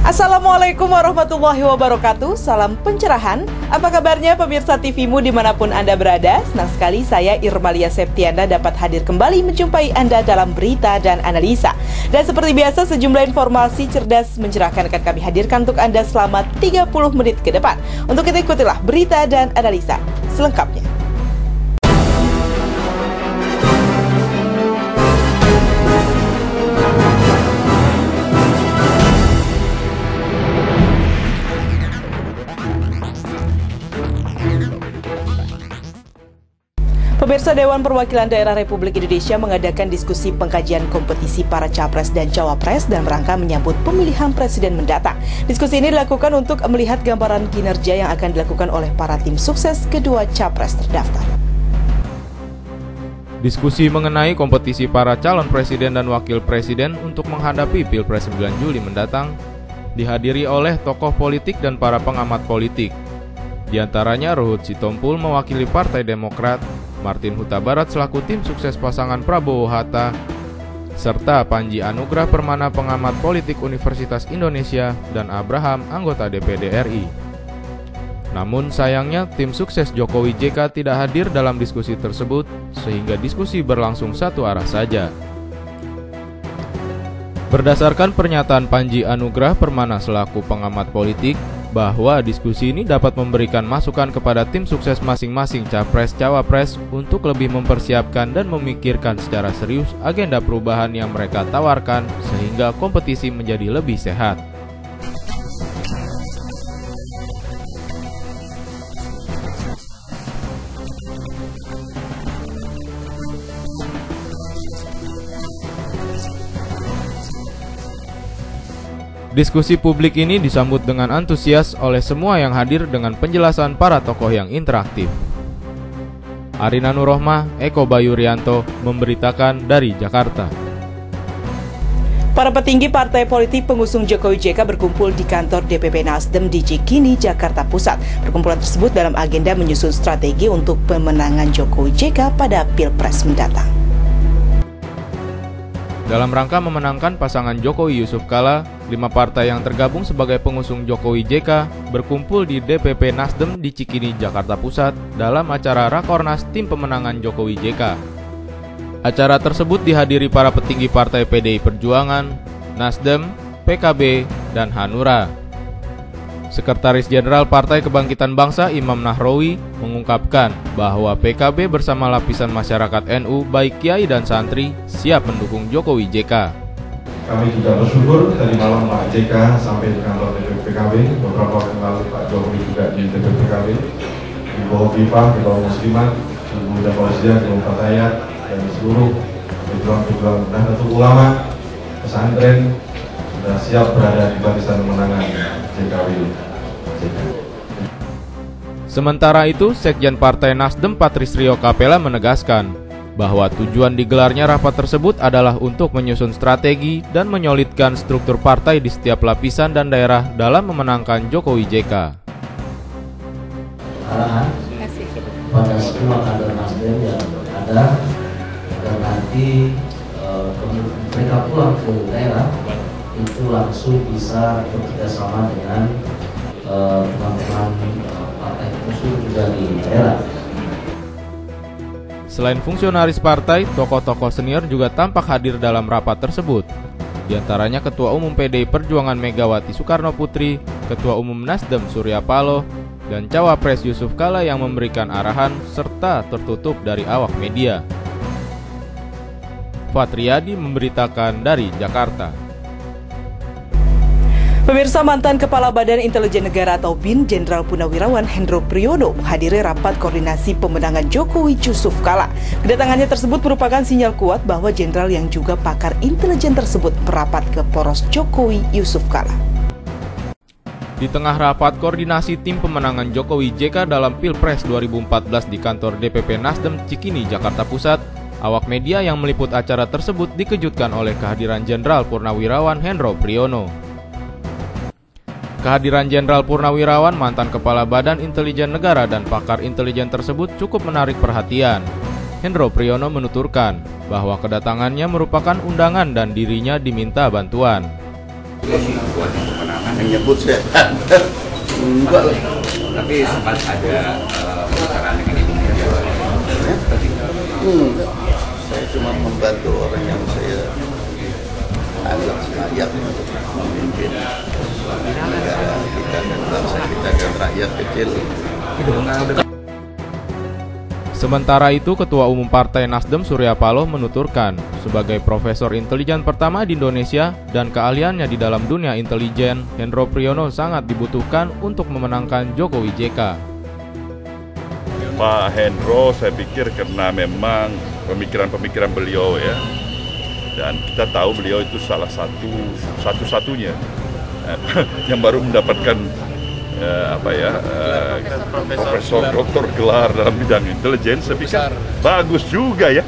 Assalamualaikum warahmatullahi wabarakatuh. Salam pencerahan. Apa kabarnya pemirsa TVmu dimanapun Anda berada? Senang sekali saya Irmalia Septianda dapat hadir kembali menjumpai Anda dalam berita dan analisa. Dan seperti biasa sejumlah informasi cerdas mencerahkan akan kami hadirkan untuk Anda selama 30 menit ke depan. Untuk itu ikutilah berita dan analisa selengkapnya. Pemirsa, Dewan Perwakilan Daerah Republik Indonesia mengadakan diskusi pengkajian kompetisi para capres dan cawapres dan rangka menyambut pemilihan presiden mendatang. Diskusi ini dilakukan untuk melihat gambaran kinerja yang akan dilakukan oleh para tim sukses kedua capres terdaftar. Diskusi mengenai kompetisi para calon presiden dan wakil presiden untuk menghadapi Pilpres 9 Juli mendatang dihadiri oleh tokoh politik dan para pengamat politik. Di antaranya Ruhut Sitompul mewakili Partai Demokrat, Martin Huta Barat selaku tim sukses pasangan Prabowo-Hatta, serta Panji Anugrah Permana pengamat politik Universitas Indonesia dan Abraham anggota DPD RI. Namun sayangnya tim sukses Jokowi JK tidak hadir dalam diskusi tersebut sehingga diskusi berlangsung satu arah saja. Berdasarkan pernyataan Panji Anugrah Permana selaku pengamat politik, bahwa diskusi ini dapat memberikan masukan kepada tim sukses masing-masing capres-cawapres untuk lebih mempersiapkan dan memikirkan secara serius agenda perubahan yang mereka tawarkan sehingga kompetisi menjadi lebih sehat. Diskusi publik ini disambut dengan antusias oleh semua yang hadir dengan penjelasan para tokoh yang interaktif. Arina Nurohmah, Eko Bayu Rianto memberitakan dari Jakarta. Para petinggi partai politik pengusung Jokowi JK berkumpul di kantor DPP Nasdem di Cikini, Jakarta Pusat. Perkumpulan tersebut dalam agenda menyusun strategi untuk pemenangan Jokowi JK pada Pilpres mendatang. Dalam rangka memenangkan pasangan Jokowi Yusuf Kala, 5 partai yang tergabung sebagai pengusung Jokowi JK berkumpul di DPP Nasdem di Cikini, Jakarta Pusat dalam acara Rakornas Tim Pemenangan Jokowi JK. Acara tersebut dihadiri para petinggi partai PDI Perjuangan, Nasdem, PKB, dan Hanura. Sekretaris Jenderal Partai Kebangkitan Bangsa Imam Nahrawi mengungkapkan bahwa PKB bersama lapisan masyarakat NU baik kiai dan santri siap mendukung Jokowi JK. Kami juga bersyukur dari malam Pak JK sampai di kantor DPP PKB, beberapa waktu lalu Pak Jokowi juga di DPP PKB, di Hovifah, di Bawah Muslimat, di Muda Fauzia, di Fatayat, dan seluruh pejuang-pejuang Nahdlatul Ulama, pesantren sudah siap berada di barisan kemenangan JKW. Sementara itu, Sekjen Partai Nasdem Patrisrio Kapela menegaskan bahwa tujuan digelarnya rapat tersebut adalah untuk menyusun strategi dan menyolidkan struktur partai di setiap lapisan dan daerah dalam memenangkan Jokowi JK. Arahan pada semua kader Nasdem yang ada dan nanti mereka pulang ke daerah itu langsung bisa bekerjasama dengan teman-teman partai pengusung juga di daerah. Selain fungsionaris partai, tokoh-tokoh senior juga tampak hadir dalam rapat tersebut. Di antaranya Ketua Umum PDI Perjuangan Megawati Soekarno Putri, Ketua Umum Nasdem Surya Paloh, dan Cawapres Yusuf Kala yang memberikan arahan serta tertutup dari awak media. Fatriadi memberitakan dari Jakarta. Pemirsa, mantan Kepala Badan Intelijen Negara atau BIN Jenderal Purnawirawan Hendro Priyono menghadiri rapat koordinasi pemenangan Jokowi Yusuf Kala. Kedatangannya tersebut merupakan sinyal kuat bahwa jenderal yang juga pakar intelijen tersebut merapat ke poros Jokowi Yusuf Kala. Di tengah rapat koordinasi tim pemenangan Jokowi JK dalam Pilpres 2014 di kantor DPP Nasdem Cikini, Jakarta Pusat, awak media yang meliput acara tersebut dikejutkan oleh kehadiran Jenderal Purnawirawan Hendro Priyono. Kehadiran Jenderal Purnawirawan, mantan Kepala Badan Intelijen Negara dan pakar intelijen tersebut cukup menarik perhatian. Hendro Priyono menuturkan bahwa kedatangannya merupakan undangan dan dirinya diminta bantuan. Menyebut saya enggak lah. Tapi sempat ada pembicaraan dengan Ibu Mega. Enggak. Saya cuma membantu orang yang saya anggap layak untuk memimpin negara kita dan bangsa kita dan rakyat kecil. Sementara itu, Ketua Umum Partai Nasdem Surya Paloh menuturkan, sebagai profesor intelijen pertama di Indonesia dan keahliannya di dalam dunia intelijen, Hendro Priyono sangat dibutuhkan untuk memenangkan Jokowi JK. Pak Hendro saya pikir karena memang pemikiran-pemikiran beliau ya, dan kita tahu beliau itu salah satu-satunya yang baru mendapatkan profesor doktor gelar dalam bidang intelijen. Saya pikir bagus juga ya.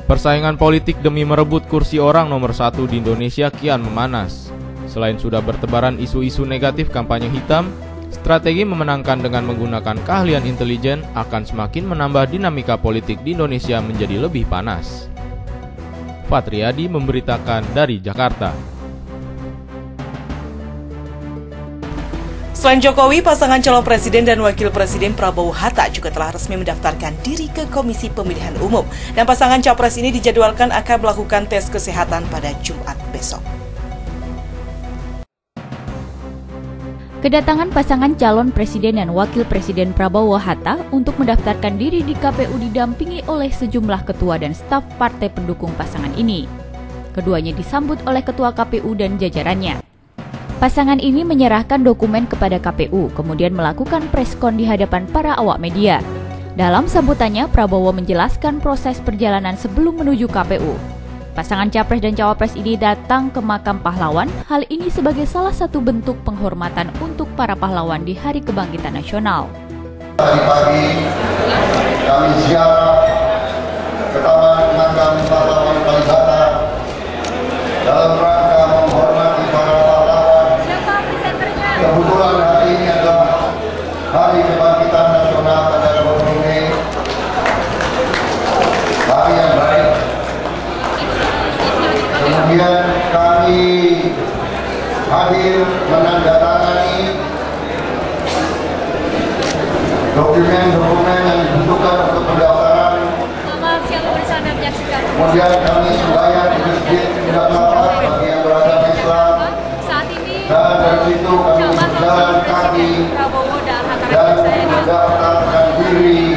Persaingan politik demi merebut kursi orang nomor 1 di Indonesia kian memanas. Selain sudah bertebaran isu-isu negatif kampanye hitam, strategi memenangkan dengan menggunakan keahlian intelijen akan semakin menambah dinamika politik di Indonesia menjadi lebih panas. Fatriadi memberitakan dari Jakarta. Selain Jokowi, pasangan calon presiden dan wakil presiden Prabowo Hatta juga telah resmi mendaftarkan diri ke Komisi Pemilihan Umum. Dan pasangan capres ini dijadwalkan akan melakukan tes kesehatan pada Jumat besok. Kedatangan pasangan calon presiden dan wakil presiden Prabowo Hatta untuk mendaftarkan diri di KPU didampingi oleh sejumlah ketua dan staf partai pendukung pasangan ini. Keduanya disambut oleh ketua KPU dan jajarannya. Pasangan ini menyerahkan dokumen kepada KPU, kemudian melakukan preskon di hadapan para awak media. Dalam sambutannya, Prabowo menjelaskan proses perjalanan sebelum menuju KPU. Pasangan capres dan cawapres ini datang ke makam pahlawan, hal ini sebagai salah satu bentuk penghormatan untuk para pahlawan di Hari Kebangkitan Nasional. Tadi pagi, kami ziarah ke taman makam pahlawan Kalibata dalam rangka menghormati para pahlawan. Kebetulan hari ini adalah Hari Kebangkitan Nasional pada Republik Mei, hari yang baik. Kemudian kami hadir menandatangani dokumen-dokumen yang dibutuhkan untuk pendaftaran. Kemudian kami sembahyang di masjid tidak lapar bagi yang beragama Islam. Dan dari situ kami berjalan kaki dan mendaftarkan diri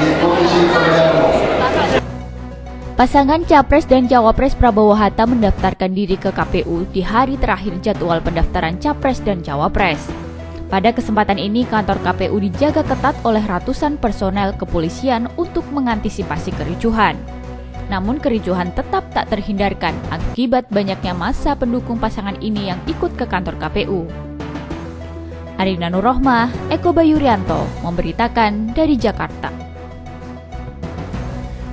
di Komisi Pemilihan Umum. Pasangan Capres dan Cawapres Prabowo Hatta mendaftarkan diri ke KPU di hari terakhir jadwal pendaftaran Capres dan Cawapres. Pada kesempatan ini, kantor KPU dijaga ketat oleh ratusan personel kepolisian untuk mengantisipasi kericuhan. Namun kericuhan tetap tak terhindarkan akibat banyaknya massa pendukung pasangan ini yang ikut ke kantor KPU. Arina Nurrohmah, Eko Bayurianto memberitakan dari Jakarta.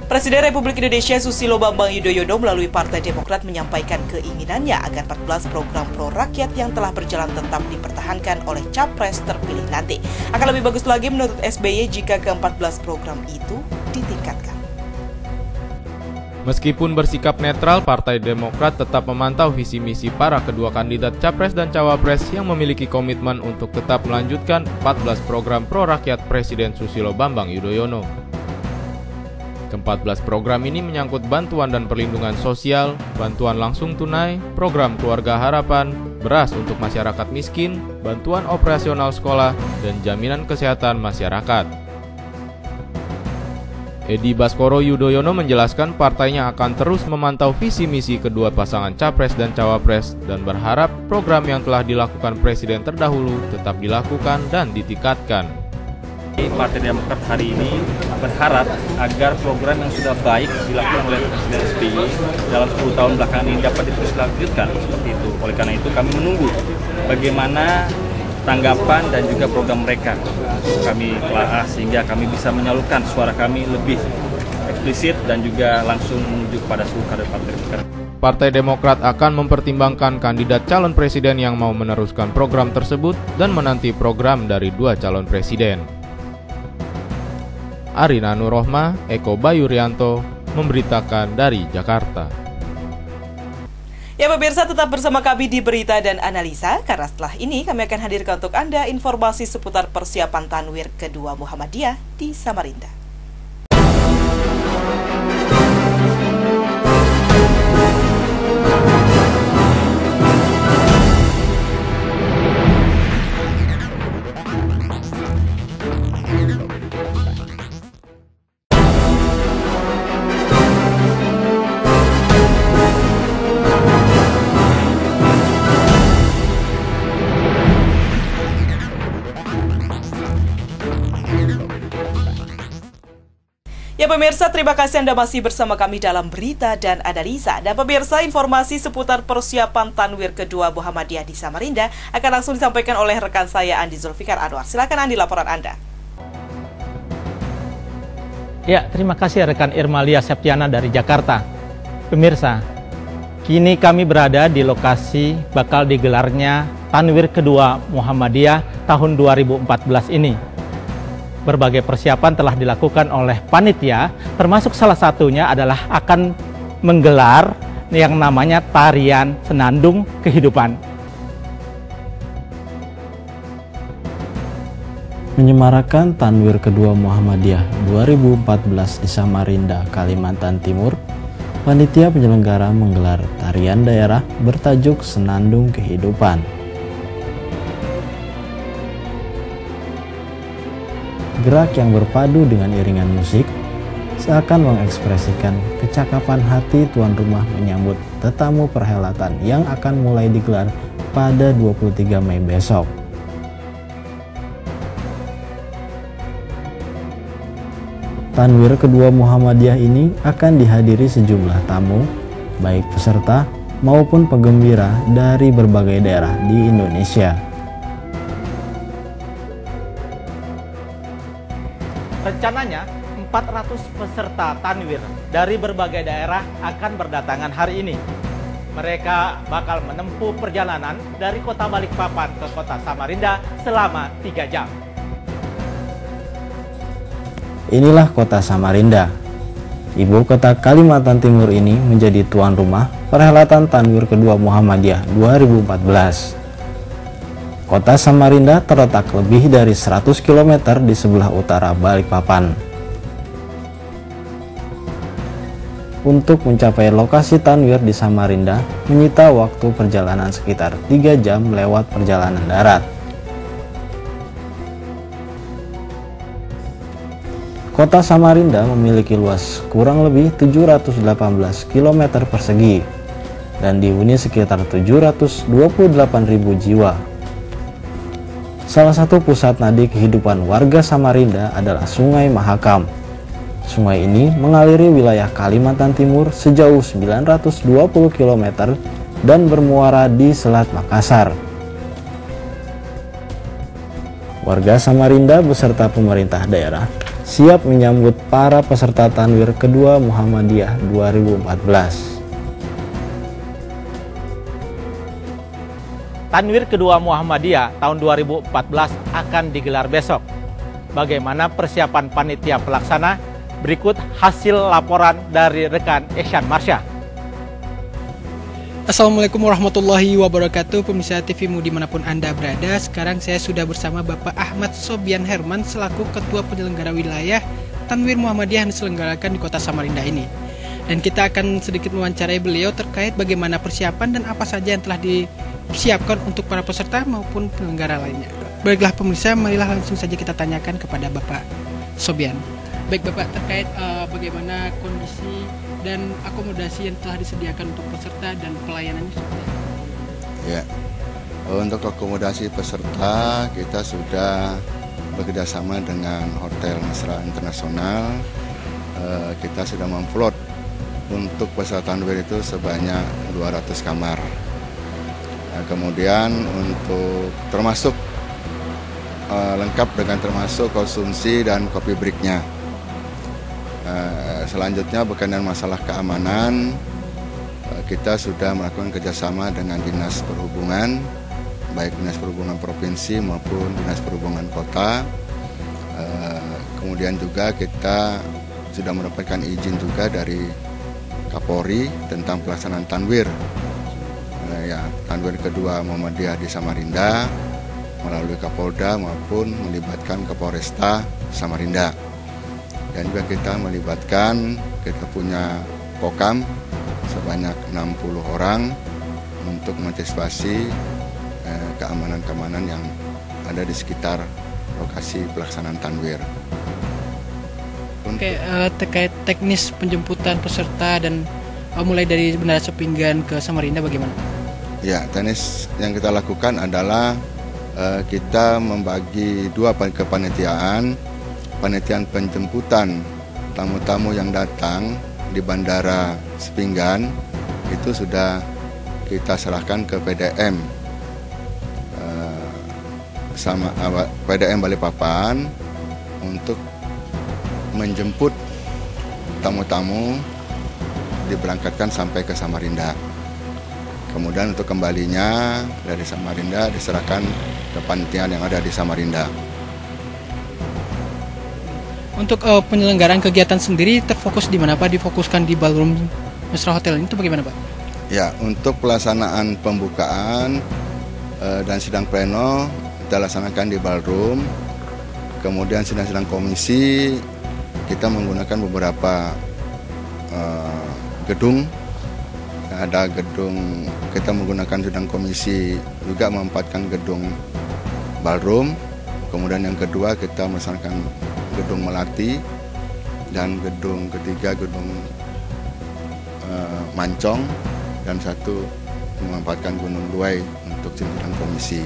Presiden Republik Indonesia Susilo Bambang Yudhoyono melalui Partai Demokrat menyampaikan keinginannya agar 14 program pro rakyat yang telah berjalan tetap dipertahankan oleh capres terpilih nanti. Akan lebih bagus lagi menurut SBY jika ke-14 program itu ditingkatkan. Meskipun bersikap netral, Partai Demokrat tetap memantau visi misi para kedua kandidat Capres dan Cawapres yang memiliki komitmen untuk tetap melanjutkan 14 program pro rakyat Presiden Susilo Bambang Yudhoyono. Ke-14 program ini menyangkut bantuan dan perlindungan sosial, bantuan langsung tunai, program keluarga harapan, beras untuk masyarakat miskin, bantuan operasional sekolah, dan jaminan kesehatan masyarakat. Edi Baskoro Yudhoyono menjelaskan partainya akan terus memantau visi misi kedua pasangan Capres dan Cawapres dan berharap program yang telah dilakukan Presiden terdahulu tetap dilakukan dan ditingkatkan. Partai Demokrat hari ini berharap agar program yang sudah baik dilakukan oleh Presiden SBY dalam 10 tahun belakangan ini dapat terus dilanjutkan seperti itu. Oleh karena itu kami menunggu bagaimana tanggapan dan juga program mereka. Kami telah sehingga kami bisa menyalurkan suara kami lebih eksplisit dan juga langsung menuju kepada seluruh kader Partai Demokrat. Partai Demokrat akan mempertimbangkan kandidat calon presiden yang mau meneruskan program tersebut dan menanti program dari dua calon presiden. Arina Nurrohmah, Eko Bayurianto memberitakan dari Jakarta. Ya pemirsa, tetap bersama kami di Berita dan Analisa, karena setelah ini kami akan hadirkan untuk Anda informasi seputar persiapan Tanwir kedua Muhammadiyah di Samarinda. Ya pemirsa, terima kasih Anda masih bersama kami dalam Berita dan Analisa. Dan pemirsa, informasi seputar persiapan Tanwir kedua Muhammadiyah di Samarinda akan langsung disampaikan oleh rekan saya Andi Zulfikar Anwar. Silakan Andi, laporan Anda. Ya, terima kasih rekan Irmalia Septiana dari Jakarta. Pemirsa, kini kami berada di lokasi bakal digelarnya Tanwir kedua Muhammadiyah tahun 2014 ini. Berbagai persiapan telah dilakukan oleh panitia, termasuk salah satunya adalah akan menggelar yang namanya tarian senandung kehidupan. Menyemarakan Tanwir kedua Muhammadiyah 2014 di Samarinda, Kalimantan Timur, panitia penyelenggara menggelar tarian daerah bertajuk Senandung Kehidupan. Gerak yang berpadu dengan iringan musik seakan mengekspresikan kecakapan hati tuan rumah menyambut tetamu perhelatan yang akan mulai digelar pada 23 Mei besok. Tanwir kedua Muhammadiyah ini akan dihadiri sejumlah tamu, baik peserta maupun penggembira dari berbagai daerah di Indonesia. Rencananya 400 peserta Tanwir dari berbagai daerah akan berdatangan hari ini. Mereka bakal menempuh perjalanan dari kota Balikpapan ke kota Samarinda selama 3 jam. Inilah kota Samarinda. Ibu kota Kalimantan Timur ini menjadi tuan rumah perhelatan Tanwir kedua Muhammadiyah 2014. Kota Samarinda terletak lebih dari 100 km di sebelah utara Balikpapan. Untuk mencapai lokasi Tanwir di Samarinda menyita waktu perjalanan sekitar 3 jam lewat perjalanan darat. Kota Samarinda memiliki luas kurang lebih 718 km persegi dan dihuni sekitar 728.000 jiwa. Salah satu pusat nadi kehidupan warga Samarinda adalah Sungai Mahakam. Sungai ini mengaliri wilayah Kalimantan Timur sejauh 920 km dan bermuara di Selat Makassar. Warga Samarinda beserta pemerintah daerah siap menyambut para peserta Tanwir kedua Muhammadiyah 2014. Tanwir kedua Muhammadiyah tahun 2014 akan digelar besok. Bagaimana persiapan panitia pelaksana? Berikut hasil laporan dari rekan Ehsan Marsha. Assalamualaikum warahmatullahi wabarakatuh, pemirsa TVmu dimanapun Anda berada. Sekarang saya sudah bersama Bapak Ahmad Sobian Herman selaku Ketua Penyelenggara Wilayah Tanwir Muhammadiyah yang diselenggarakan di kota Samarinda ini. Dan kita akan sedikit mewawancarai beliau terkait bagaimana persiapan dan apa saja yang telah disiapkan untuk para peserta maupun penyelenggara lainnya. Baiklah pemirsa, marilah langsung saja kita tanyakan kepada Bapak Sobian. Baik Bapak, terkait bagaimana kondisi dan akomodasi yang telah disediakan untuk peserta dan pelayanannya seperti apa? Ya, untuk akomodasi peserta kita sudah bekerjasama dengan Hotel Mesra Internasional. Kita sudah memplot untuk peserta Tanwir itu sebanyak 200 kamar. Kemudian untuk termasuk lengkap dengan termasuk konsumsi dan kopi breaknya. Selanjutnya berkaitan masalah keamanan, kita sudah melakukan kerjasama dengan Dinas Perhubungan, baik Dinas Perhubungan Provinsi maupun Dinas Perhubungan Kota. Kemudian juga kita sudah mendapatkan izin juga dari Kapolri tentang pelaksanaan Tanwir. Tanwir kedua Muhammadiyah di Samarinda melalui Kapolda maupun melibatkan Kapolresta Samarinda. Dan juga kita melibatkan, kita punya Kokam sebanyak 60 orang untuk mengantisipasi keamanan-keamanan yang ada di sekitar lokasi pelaksanaan Tanwir. Oke, terkait teknis penjemputan peserta dan mulai dari Bandara Sepinggan ke Samarinda bagaimana? Ya, teknis yang kita lakukan adalah kita membagi dua kepanitiaan. Panitiaan penjemputan tamu-tamu yang datang di Bandara Sepinggan itu sudah kita serahkan ke PDM sama PDM Balikpapan untuk menjemput tamu-tamu diberangkatkan sampai ke Samarinda. Kemudian untuk kembalinya dari Samarinda diserahkan ke panitiaan yang ada di Samarinda. Untuk penyelenggaraan kegiatan sendiri terfokus di mana Pak? Difokuskan di ballroom Mesra Hotel ini itu bagaimana Pak? Ya, untuk pelaksanaan pembukaan dan sidang pleno kita laksanakan di ballroom. Kemudian sidang-sidang komisi kita menggunakan beberapa gedung. Ada gedung, kita menggunakan sidang komisi juga memanfaatkan gedung ballroom. Kemudian yang kedua kita melaksanakan gedung Melati, dan gedung ketiga gedung Mancong, dan satu memanfaatkan Gunung Luwai untuk sidang komisi.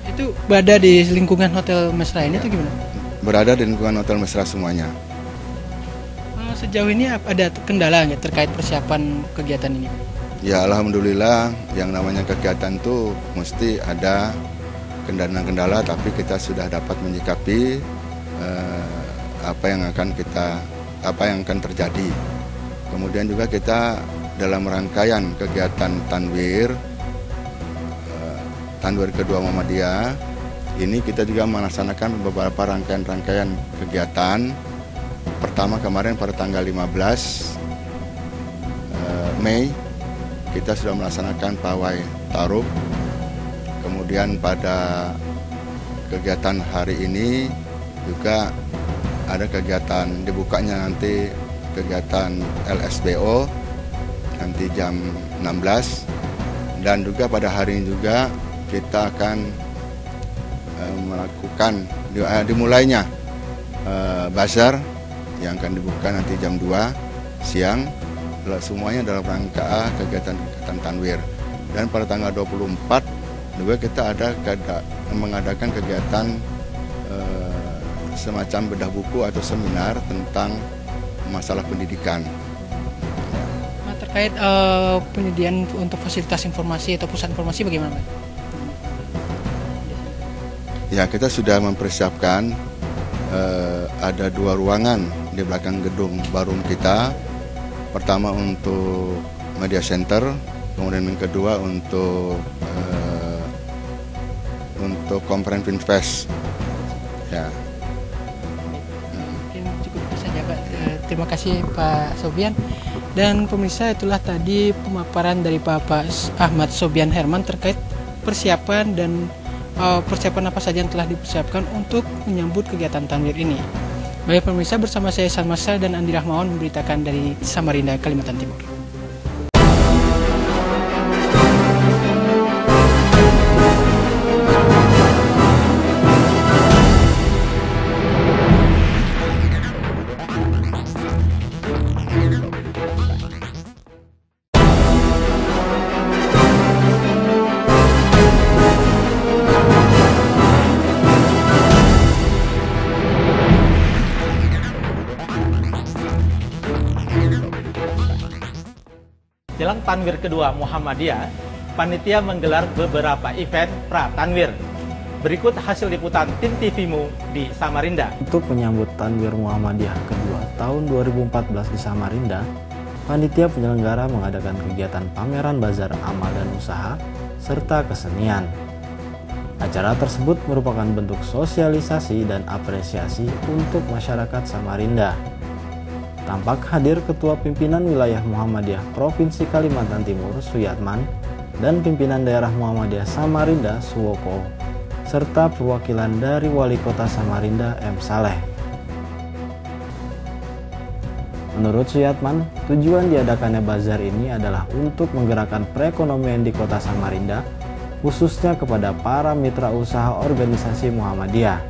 Itu berada di lingkungan Hotel Mesra ini atau gimana? Berada di lingkungan Hotel Mesra semuanya. Sejauh ini ada kendala nggak terkait persiapan kegiatan ini? Ya, alhamdulillah yang namanya kegiatan itu mesti ada kendala-kendala, tapi kita sudah dapat menyikapi apa yang akan terjadi. Kemudian juga kita dalam rangkaian kegiatan Tanwir kedua Muhammadiyah ini kita juga melaksanakan beberapa rangkaian kegiatan. Pertama kemarin pada tanggal 15 Mei kita sudah melaksanakan pawai taruh. Kemudian pada kegiatan hari ini juga ada kegiatan dibukanya nanti kegiatan LSBO nanti jam 16, dan juga pada hari ini juga kita akan melakukan dimulainya bazar yang akan dibuka nanti jam 2 siang. Semuanya dalam rangka kegiatan Tanwir. Dan pada tanggal 24 juga kita mengadakan kegiatan semacam bedah buku atau seminar tentang masalah pendidikan. Nah, terkait penyediaan untuk fasilitas informasi atau pusat informasi bagaimana? Ya, kita sudah mempersiapkan ada 2 ruangan di belakang gedung ballroom kita. Pertama untuk media center, kemudian yang kedua untuk conference fest. Ya. Mungkin cukup saja Pak. Terima kasih Pak Sobian. Dan pemirsa, itulah tadi pemaparan dari Bapak Ahmad Sobian Herman terkait persiapan dan persiapan apa saja yang telah dipersiapkan untuk menyambut kegiatan Tanwir ini. Baik pemirsa, bersama saya Salmasa dan Andi Rahmawan memberitakan dari Samarinda, Kalimantan Timur. Jelang Tanwir kedua Muhammadiyah, panitia menggelar beberapa event pra-Tanwir. Berikut hasil liputan tim TVMU di Samarinda. Untuk menyambut Tanwir Muhammadiyah kedua tahun 2014 di Samarinda, panitia penyelenggara mengadakan kegiatan pameran bazar amal dan usaha serta kesenian. Acara tersebut merupakan bentuk sosialisasi dan apresiasi untuk masyarakat Samarinda. Tampak hadir Ketua Pimpinan Wilayah Muhammadiyah Provinsi Kalimantan Timur, Suyatman, dan pimpinan daerah Muhammadiyah Samarinda Suwoko, serta perwakilan dari Wali Kota Samarinda M. Saleh. Menurut Suyatman, tujuan diadakannya bazar ini adalah untuk menggerakkan perekonomian di Kota Samarinda, khususnya kepada para mitra usaha organisasi Muhammadiyah.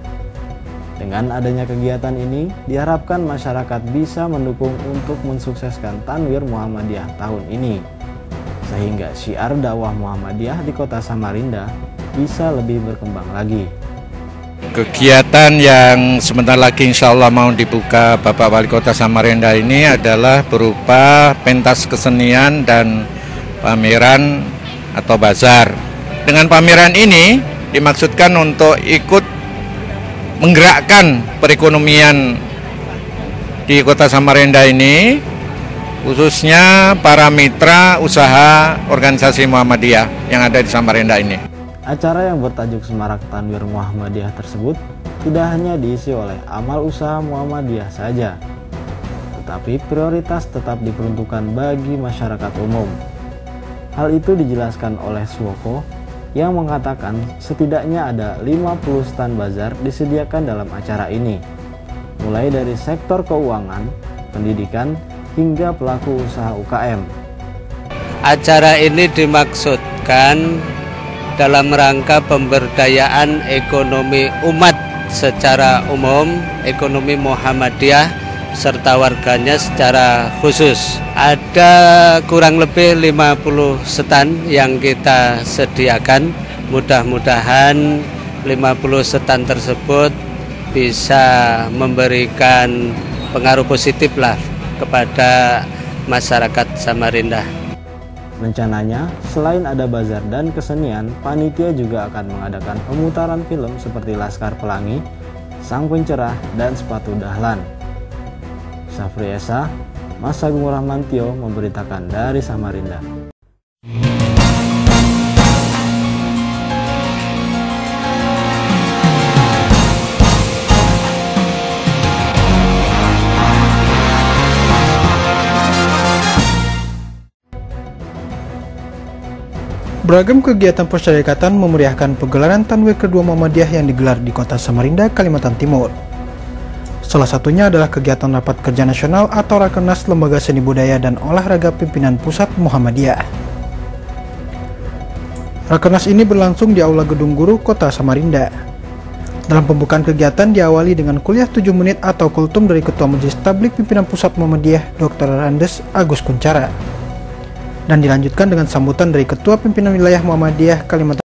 Dengan adanya kegiatan ini, diharapkan masyarakat bisa mendukung untuk mensukseskan Tanwir Muhammadiyah tahun ini, sehingga syiar dakwah Muhammadiyah di Kota Samarinda bisa lebih berkembang lagi. Kegiatan yang sebentar lagi insya Allah mau dibuka Bapak Wali Kota Samarinda ini adalah berupa pentas kesenian dan pameran atau bazar. Dengan pameran ini dimaksudkan untuk ikut menggerakkan perekonomian di Kota Samarinda ini, khususnya para mitra usaha organisasi Muhammadiyah yang ada di Samarinda ini. Acara yang bertajuk Semarak Tanwir Muhammadiyah tersebut tidak hanya diisi oleh amal usaha Muhammadiyah saja, tetapi prioritas tetap diperuntukkan bagi masyarakat umum. Hal itu dijelaskan oleh Suwoko yang mengatakan setidaknya ada 50 stand bazar disediakan dalam acara ini, mulai dari sektor keuangan, pendidikan, hingga pelaku usaha UKM. Acara ini dimaksudkan dalam rangka pemberdayaan ekonomi umat secara umum, ekonomi Muhammadiyah serta warganya secara khusus. Ada kurang lebih 50 stand yang kita sediakan. Mudah-mudahan 50 stand tersebut bisa memberikan pengaruh positif lah kepada masyarakat Samarinda. Rencananya, selain ada bazar dan kesenian, panitia juga akan mengadakan pemutaran film seperti Laskar Pelangi, Sang Pencerah, dan Sepatu Dahlan. Safri Esa, Mas Agung Rahmantio memberitakan dari Samarinda. Beragam kegiatan persyarikatan memeriahkan pegelaran Tanwir kedua Muhammadiyah yang digelar di Kota Samarinda, Kalimantan Timur. Salah satunya adalah kegiatan Rapat Kerja Nasional atau Rakernas Lembaga Seni Budaya dan Olahraga Pimpinan Pusat Muhammadiyah. Rakernas ini berlangsung di Aula Gedung Guru Kota Samarinda. Dalam pembukaan kegiatan diawali dengan kuliah 7 menit atau kultum dari Ketua Majelis Tablik Pimpinan Pusat Muhammadiyah Dr. Andes Agus Kuncara, dan dilanjutkan dengan sambutan dari Ketua Pimpinan Wilayah Muhammadiyah Kalimantan